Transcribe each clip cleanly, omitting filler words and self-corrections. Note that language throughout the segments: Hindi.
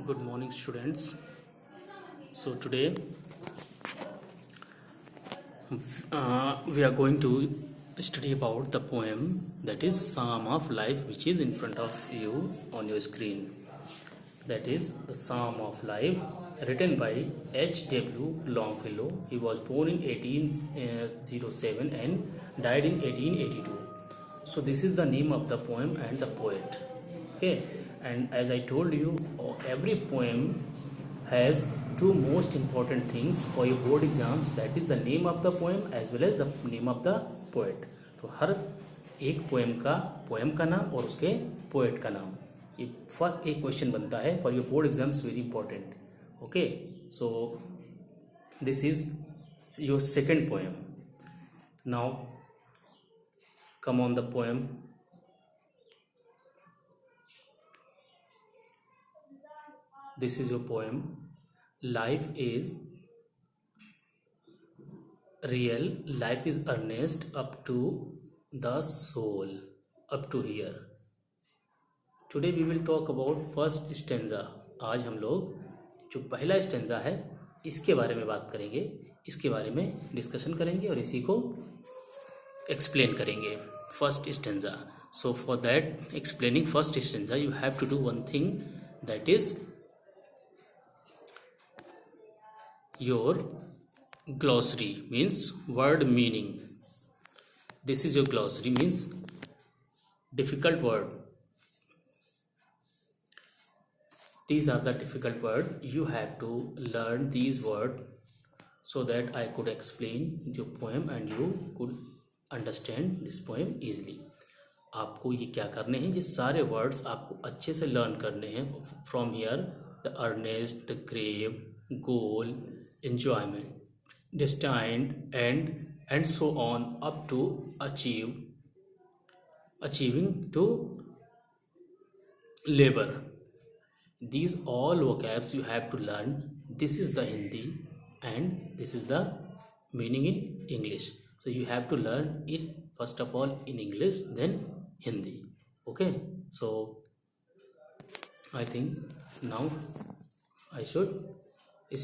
Good morning, students. So today we are going to study about the poem that is Psalm of Life, which is in front of you on your screen. That is the Psalm of Life, written by H.W. Longfellow. He was born in 1807 and died in 1882. So this is the name of the poem and the poet. Okay, and as I told you, every poem has two most important things for your board exams, that is the name of the poem as well as the name of the poet. तो हर एक पोएम का नाम और उसके पोएट का नाम, ये फर्स्ट एक क्वेश्चन बनता है for your board exams, very important. Okay, so this is your second poem. Now come on the poem. This is your poem. Life is real, life is earnest up to the soul, up to here. Today we will talk about first stanza. आज हम लोग जो पहला स्टेंजा है इसके बारे में बात करेंगे, इसके बारे में डिस्कशन करेंगे और इसी को एक्सप्लेन करेंगे. First stanza. So for that explaining first stanza you have to do one thing, that is your glossary, means word meaning. This is your glossary, means difficult word. These are the difficult word. You have to learn these words so that I could explain your poem and you could understand this poem easily. आपको ये क्या करने हैं, ये सारे वर्ड्स आपको अच्छे से लर्न करने हैं. From here the earnest, the grave, goal, enjoyment, destined, and so on up to achieving to labor. These all vocabs you have to learn. This is the Hindi and this is the meaning in English. So you have to learn it first of all in English, then Hindi. Okay, so I think now I should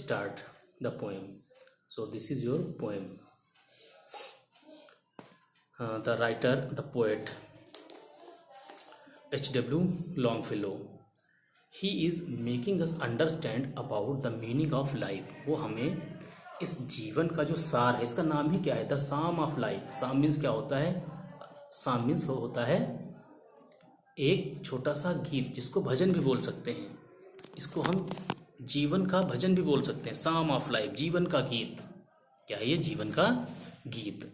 start the poem. So this is your poem. The writer, the poet, H.W. Longfellow. He is making us understand about the meaning of life. वो हमें इस जीवन का जो सार है, इसका नाम ही क्या है, द साम ऑफ लाइफ. साम मीन्स क्या होता है? साम मीन्स होता है एक छोटा सा गीत, जिसको भजन भी बोल सकते हैं. इसको हम जीवन का भजन भी बोल सकते हैं. साम ऑफ लाइफ, जीवन का गीत. क्या है ये? जीवन का गीत.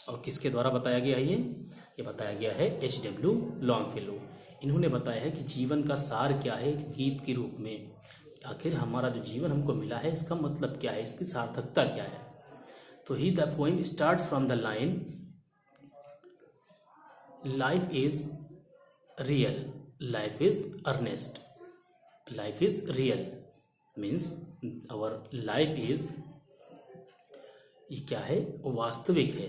और किसके द्वारा बताया गया है ये बताया गया है H.W. लॉन्गफेलो. इन्होंने बताया है कि जीवन का सार क्या है एक गीत के रूप में. आखिर हमारा जो जीवन हमको मिला है, इसका मतलब क्या है, इसकी सार्थकता क्या है. तो he the poem starts from the line, life is real, life is earnest. Life is real means our life is, ये क्या है? वास्तविक है,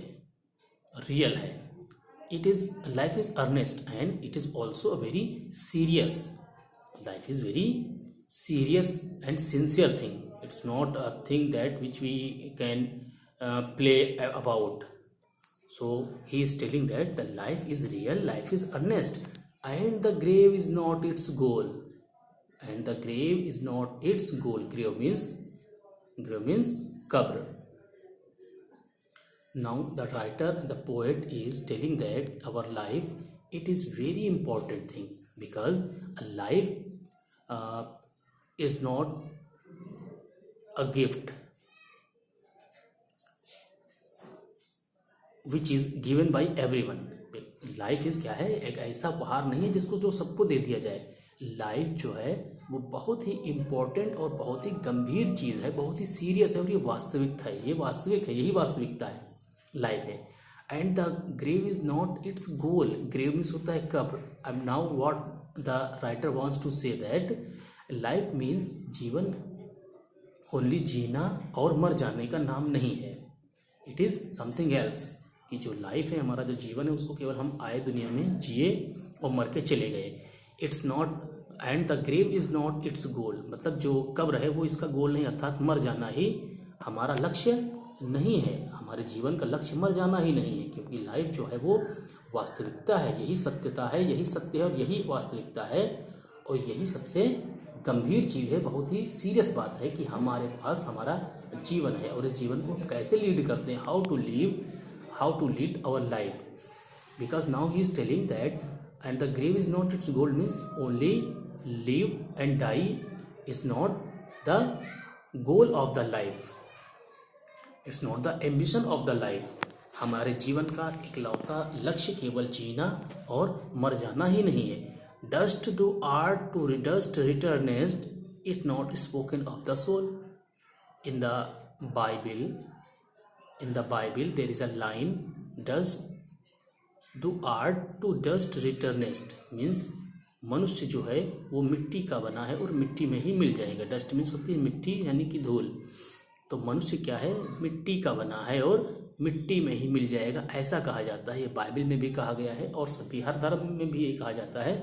रियल है. It is, life is earnest and it is also a very serious. Life is very serious and sincere thing. It's not a thing that which we can play about. So he is telling that the life is real, life is earnest, and the grave is not its goal. And the grave is not its goal. Grave means qabr. Now the writer, the poet is telling that our life, it is very important thing, because a life is not a gift which is given by everyone. Life is क्या है? एक ऐसा उपहार नहीं है जिसको जो सबको दे दिया जाए. लाइफ जो है वो बहुत ही इम्पोर्टेंट और बहुत ही गंभीर चीज़ है, बहुत ही सीरियस है, और ये वास्तविक है. ये वास्तविक है, यही वास्तविकता है, लाइफ है. And the grave is not its goal. Grave means होता है कब्र. And now what the writer wants to say that life means जीवन ओनली जीना और मर जाने का नाम नहीं है. It is something else. कि जो लाइफ है, हमारा जो जीवन है, उसको केवल हम आए दुनिया में जिए और मर के चले गए. It's not end the grave is not its goal, मतलब जो कब्र है वो इसका गोल नहीं, अर्थात मर जाना ही हमारा लक्ष्य नहीं है। हमारे जीवन का लक्ष्य मर जाना ही नहीं है, क्योंकि लाइफ जो है वो वास्तविकता है, यही सत्यता है, यही सत्य है और यही वास्तविकता है और यही सबसे गंभीर चीज़ है। बहुत ही सीरियस बात है कि हमारे पास हमारा जीवन है और इस जीवन को हम कैसे लीड करते हैं, how to lead our life. Because now he is telling that and the grave is not its goal, means only live and die is not the goal of the life, it's not the ambition of the life. हमारे जीवन का इकलौता लक्ष्य केवल जीना और मर जाना ही नहीं है। Dust to art to dust returnest it not spoken of the soul. In the Bible there is a line, dust do art to dust returnest, means मनुष्य जो है वो मिट्टी का बना है और मिट्टी में ही मिल जाएगा। डस्ट मीन्स होती है मिट्टी, यानी कि धूल। तो मनुष्य क्या है, मिट्टी का बना है और मिट्टी में ही मिल जाएगा, ऐसा कहा जाता है। ये बाइबल में भी कहा गया है और सभी हर धर्म में भी यही कहा जाता है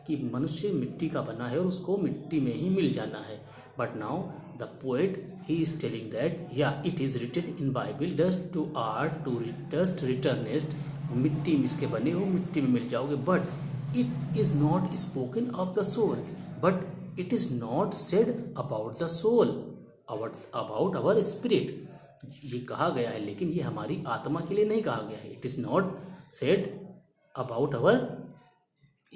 कि मनुष्य मिट्टी का बना है और उसको मिट्टी में ही मिल जाना है। But now the poet he is telling that या it is written in Bible, dust to art to dust returnest, मिट्टी में इसके बने हो, मिट्टी में मिल जाओगे। But it is not spoken of the soul, but it is not said about the soul, about our spirit. ये कहा गया है लेकिन ये हमारी आत्मा के लिए नहीं कहा गया है। It is not said about our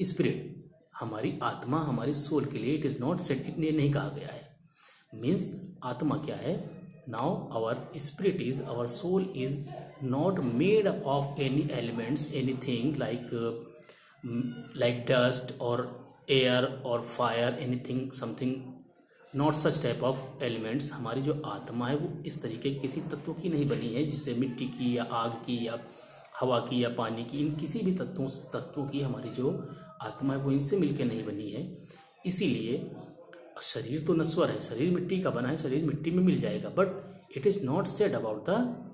spirit, हमारी आत्मा, हमारी सोल के लिए इट इज नॉट सेड, इतने नहीं कहा गया है। मीन्स आत्मा क्या है, now our spirit is, our soul is not made up of any elements, anything like dust or air or fire, anything, something, not such type of elements। हमारी जो आत्मा है वो इस तरीके किसी तत्वों की नहीं बनी है, जिससे मिट्टी की या आग की या हवा की या पानी की, इन किसी भी तत्वों की हमारी जो आत्मा है वो इनसे मिलके नहीं बनी है। इसीलिए शरीर तो नश्वर है, शरीर मिट्टी का बना है, शरीर मिट्टी में मिल जाएगा। But it is not said about the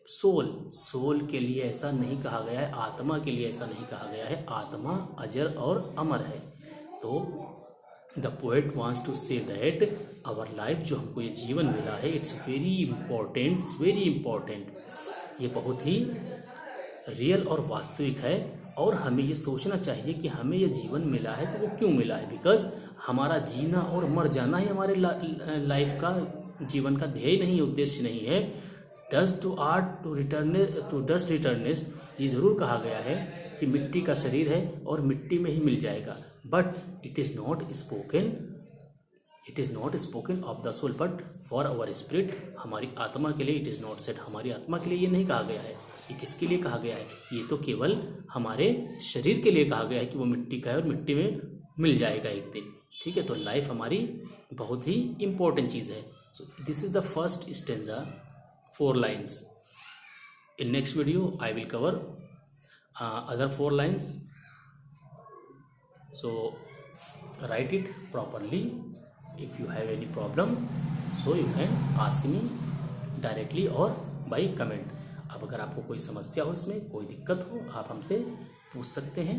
soul के लिए ऐसा नहीं कहा गया है, आत्मा के लिए ऐसा नहीं कहा गया है। आत्मा अजर और अमर है। तो the poet wants to say that our life, जो हमको ये जीवन मिला है, इट्स वेरी इंपॉर्टेंट, ये बहुत ही रियल और वास्तविक है। और हमें ये सोचना चाहिए कि हमें ये जीवन मिला है तो वो क्यों मिला है। बिकॉज हमारा जीना और मर जाना ही हमारे लाइफ का, जीवन का ध्येय नहीं है, उद्देश्य नहीं है। Dust to art to dust returnest, ये ज़रूर कहा गया है कि मिट्टी का शरीर है और मिट्टी में ही मिल जाएगा। But it is not spoken of the soul, but for our spirit, हमारी आत्मा के लिए इट इज़ नॉट सेड, हमारी आत्मा के लिए ये नहीं कहा गया है। ये किसके लिए कहा गया है, ये तो केवल हमारे शरीर के लिए कहा गया है कि वो मिट्टी का है और मिट्टी में मिल जाएगा एक दिन। ठीक है, तो लाइफ हमारी बहुत ही इंपॉर्टेंट चीज़ है। So this is the first stanza, 4 lines. In next video I will cover other 4 lines, so write it properly. If you have any problem so you can ask me directly or by comment. अब अगर आपको कोई समस्या हो, इसमें कोई दिक्कत हो, आप हमसे पूछ सकते हैं।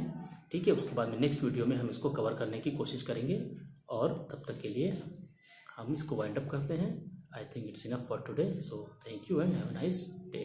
ठीक है, उसके बाद में नेक्स्ट वीडियो में हम इसको कवर करने की कोशिश करेंगे। और तब तक के लिए हम इसको वाइंड अप करते हैं। I think it's enough for today. So thank you and have a nice day.